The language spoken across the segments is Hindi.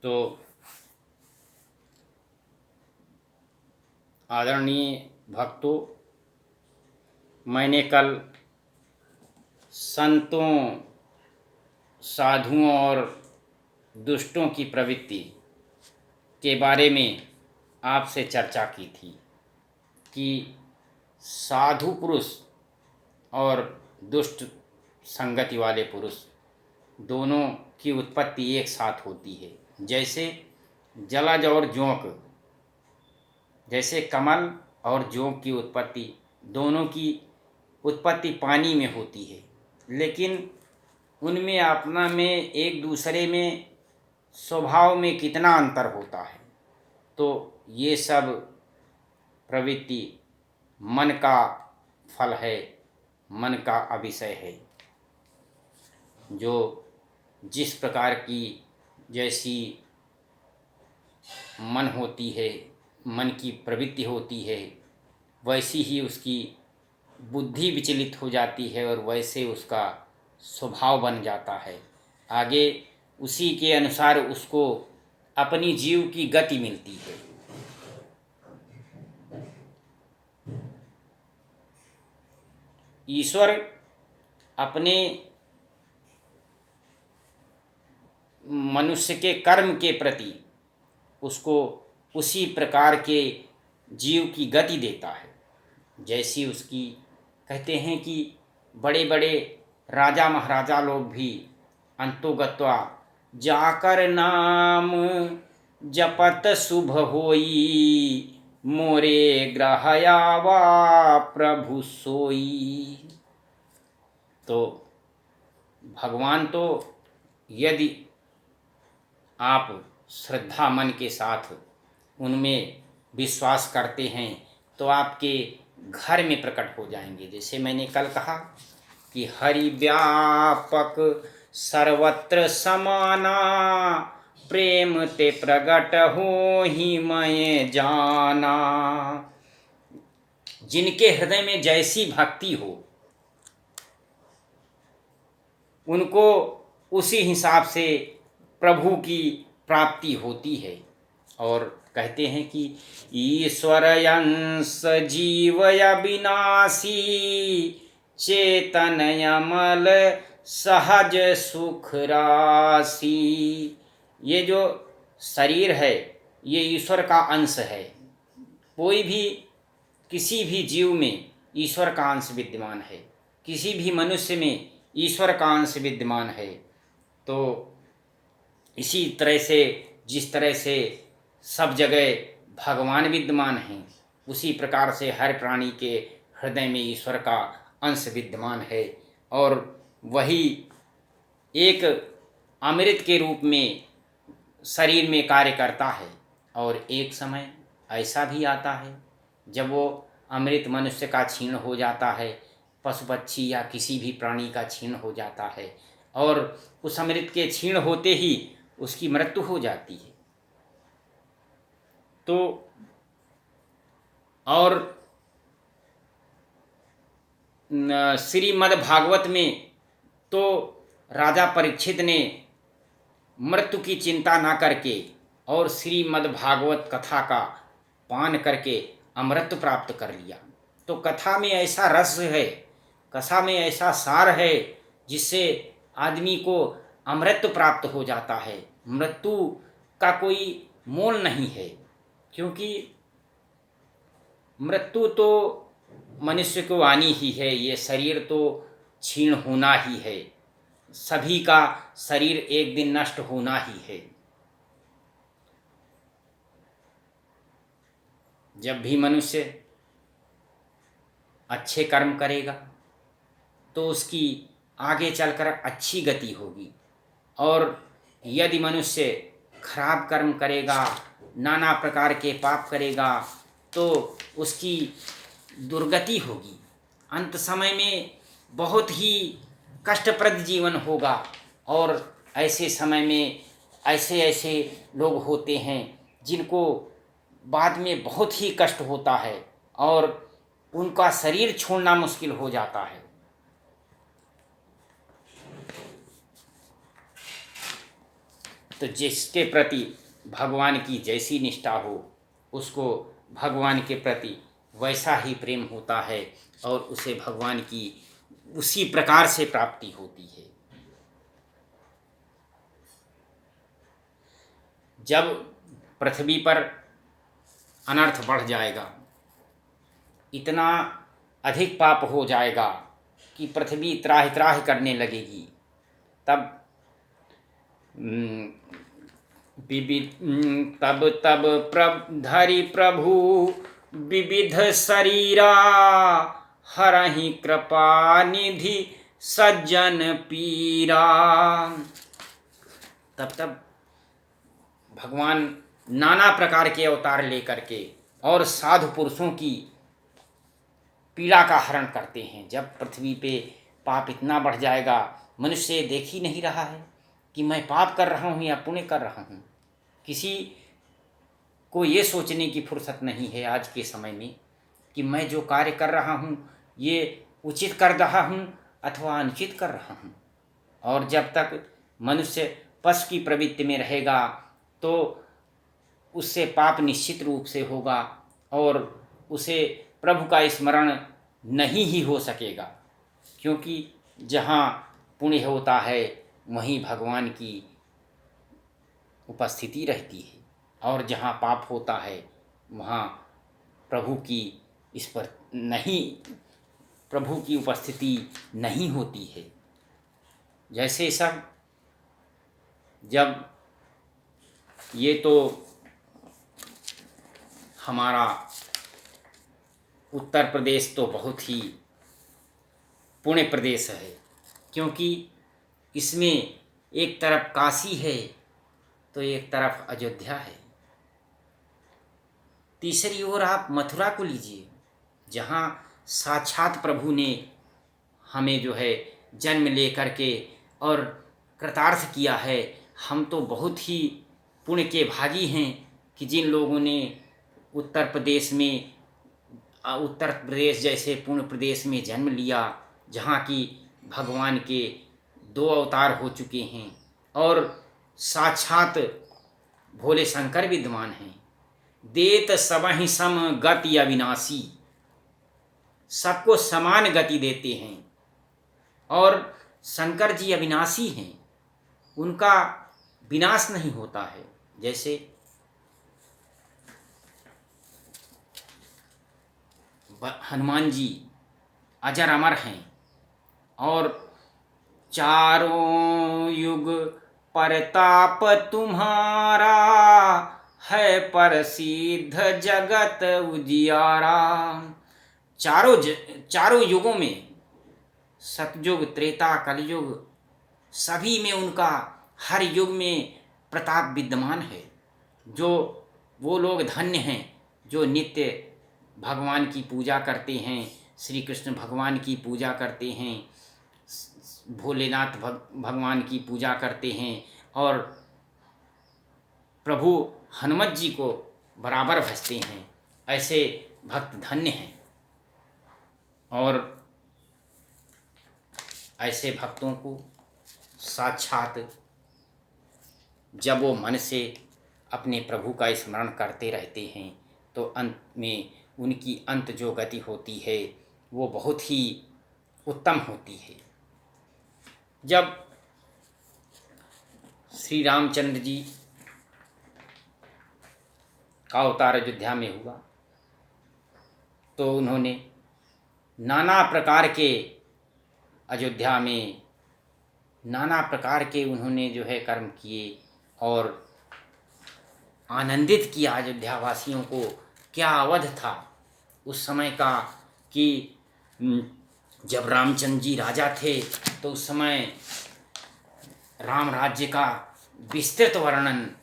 तो आदरणीय भक्तों, मैंने कल संतों, साधुओं और दुष्टों की प्रवृत्ति के बारे में आपसे चर्चा की थी कि साधु पुरुष और दुष्ट संगति वाले पुरुष दोनों की उत्पत्ति एक साथ होती है। जैसे जलज और जोंक, जैसे कमल और जोंक की उत्पत्ति, दोनों की उत्पत्ति पानी में होती है, लेकिन उनमें अपना में एक दूसरे में स्वभाव में कितना अंतर होता है। तो ये सब प्रवृत्ति मन का फल है, मन का अभिषय है। जो जिस प्रकार की जैसी मन होती है, मन की प्रवृत्ति होती है, वैसी ही उसकी बुद्धि विचलित हो जाती है और वैसे उसका स्वभाव बन जाता है। आगे उसी के अनुसार उसको अपनी जीव की गति मिलती है। ईश्वर अपने मनुष्य के कर्म के प्रति उसको उसी प्रकार के जीव की गति देता है। जैसी उसकी, कहते हैं कि बड़े बड़े राजा महाराजा लोग भी अंतोगत्वा जाकर नाम जपत शुभ होई, मोरे ग्रहयावा प्रभु सोई। तो भगवान तो यदि आप श्रद्धा मन के साथ उनमें विश्वास करते हैं तो आपके घर में प्रकट हो जाएंगे। जैसे मैंने कल कहा कि हरि व्यापक सर्वत्र समाना, प्रेम ते प्रगट हो ही मैं जाना। जिनके हृदय में जैसी भक्ति हो उनको उसी हिसाब से प्रभु की प्राप्ति होती है। और कहते हैं कि ईश्वर अंश जीव अविनाशी, चेतन अमल सहज सुख राशि। ये जो शरीर है ये ईश्वर का अंश है। कोई भी किसी भी जीव में ईश्वर का अंश विद्यमान है, किसी भी मनुष्य में ईश्वर का अंश विद्यमान है। तो इसी तरह से जिस तरह से सब जगह भगवान विद्यमान हैं, उसी प्रकार से हर प्राणी के हृदय में ईश्वर का अंश विद्यमान है। और वही एक अमृत के रूप में शरीर में कार्य करता है। और एक समय ऐसा भी आता है जब वो अमृत मनुष्य का क्षीण हो जाता है, पशु पक्षी या किसी भी प्राणी का क्षीण हो जाता है, और उस अमृत के क्षीण होते ही उसकी मृत्यु हो जाती है। तो और श्रीमद् भागवत में तो राजा परीक्षित ने मृत्यु की चिंता ना करके और श्रीमद् भागवत कथा का पान करके अमृत प्राप्त कर लिया। तो कथा में ऐसा रस है, कथा में ऐसा सार है जिससे आदमी को अमृत प्राप्त हो जाता है। मृत्यु का कोई मोल नहीं है, क्योंकि मृत्यु तो मनुष्य को आनी ही है। ये शरीर तो क्षीण होना ही है, सभी का शरीर एक दिन नष्ट होना ही है। जब भी मनुष्य अच्छे कर्म करेगा तो उसकी आगे चलकर अच्छी गति होगी, और यदि मनुष्य खराब कर्म करेगा, नाना प्रकार के पाप करेगा, तो उसकी दुर्गति होगी। अंत समय में बहुत ही कष्टप्रद जीवन होगा। और ऐसे समय में ऐसे ऐसे लोग होते हैं जिनको बाद में बहुत ही कष्ट होता है और उनका शरीर छोड़ना मुश्किल हो जाता है। तो जिसके प्रति भगवान की जैसी निष्ठा हो उसको भगवान के प्रति वैसा ही प्रेम होता है और उसे भगवान की उसी प्रकार से प्राप्ति होती है। जब पृथ्वी पर अनर्थ बढ़ जाएगा, इतना अधिक पाप हो जाएगा कि पृथ्वी त्राहि त्राहि करने लगेगी, तब तब धरि प्रभु विविध शरीरा, हरहि कृपा निधि सज्जन पीरा। तब भगवान नाना प्रकार के अवतार लेकर के और साधु पुरुषों की पीड़ा का हरण करते हैं। जब पृथ्वी पे पाप इतना बढ़ जाएगा, मनुष्य देख ही नहीं रहा है कि मैं पाप कर रहा हूँ या पुण्य कर रहा हूँ। किसी को ये सोचने की फुर्सत नहीं है आज के समय में कि मैं जो कार्य कर रहा हूँ ये उचित कर रहा हूँ अथवा अनुचित कर रहा हूँ। और जब तक मनुष्य पशु की प्रवृत्ति में रहेगा तो उससे पाप निश्चित रूप से होगा और उसे प्रभु का स्मरण नहीं ही हो सकेगा, क्योंकि जहाँ पुण्य होता है वहीं भगवान की उपस्थिति रहती है और जहाँ पाप होता है वहाँ प्रभु की उपस्थिति नहीं होती है। जैसे सब जब ये तो हमारा उत्तर प्रदेश तो बहुत ही पुण्य प्रदेश है, क्योंकि इसमें एक तरफ काशी है तो एक तरफ अयोध्या है। तीसरी ओर आप मथुरा को लीजिए, जहाँ साक्षात प्रभु ने हमें जो है जन्म लेकर के और कृतार्थ किया है। हम तो बहुत ही पुण्य के भागी हैं कि जिन लोगों ने उत्तर प्रदेश जैसे पुण्य प्रदेश में जन्म लिया, जहाँ की भगवान के 2 अवतार हो चुके हैं और साक्षात भोले शंकर विद्यमान हैं। देत सबहि सम गति अविनाशी, सबको समान गति देते हैं और शंकर जी अविनाशी हैं, उनका विनाश नहीं होता है। जैसे हनुमान जी अजर अमर हैं और चारों युग परताप तुम्हारा, है प्रसिद्ध जगत उजियारा। चारों युगों में, सतयुग त्रेता कलयुग, सभी में उनका हर युग में प्रताप विद्यमान है। जो वो लोग धन्य हैं जो नित्य भगवान की पूजा करते हैं, श्री कृष्ण भगवान की पूजा करते हैं, भोलेनाथ भगवान की पूजा करते हैं और प्रभु हनुमत जी को बराबर भजते हैं। ऐसे भक्त धन्य हैं और ऐसे भक्तों को साक्षात जब वो मन से अपने प्रभु का स्मरण करते रहते हैं तो अंत में उनकी अंत जो गति होती है वो बहुत ही उत्तम होती है। जब श्री रामचंद्र जी का अवतार अयोध्या में हुआ तो उन्होंने नाना प्रकार के अयोध्या में नाना प्रकार के उन्होंने जो है कर्म किए और आनंदित किया अयोध्या वासियों को। क्या अवध था उस समय का कि जब रामचंद्र जी राजा थे तो उस समय राम राज्य का विस्तृत वर्णन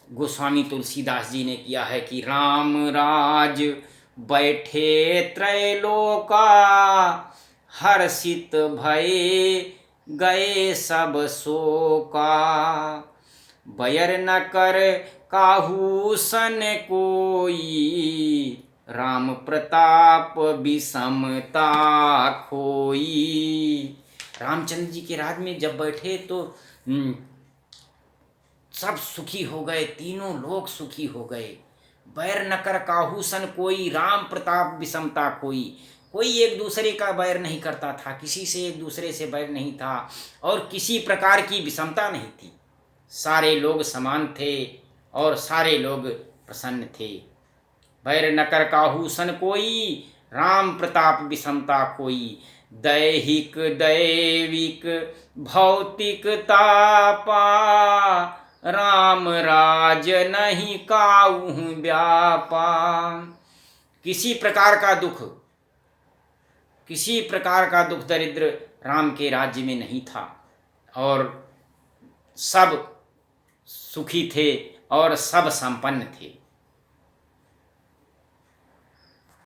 गोस्वामी तुलसीदास जी ने किया है कि राम राज बैठे त्रैलोका, हर्षित भये गए सब शोका, बयर न कर काहू सन कोई, राम प्रताप विषमता खोई। रामचंद्र जी के राज में जब बैठे तो सब सुखी हो गए, तीनों लोग सुखी हो गए। बैर न कर काहू सन कोई, राम प्रताप विषमता कोई। कोई एक दूसरे का बैर नहीं करता था, किसी से एक दूसरे से बैर नहीं था और किसी प्रकार की विषमता नहीं थी। सारे लोग समान थे और सारे लोग प्रसन्न थे। बैर न कर काहू सन कोई, राम प्रताप विषमता कोई। दैहिक दैविक भौतिक तापा, राम राज नहीं काहू व्यापा। किसी प्रकार का दुख, किसी प्रकार का दुख दरिद्र राम के राज्य में नहीं था और सब सुखी थे और सब संपन्न थे।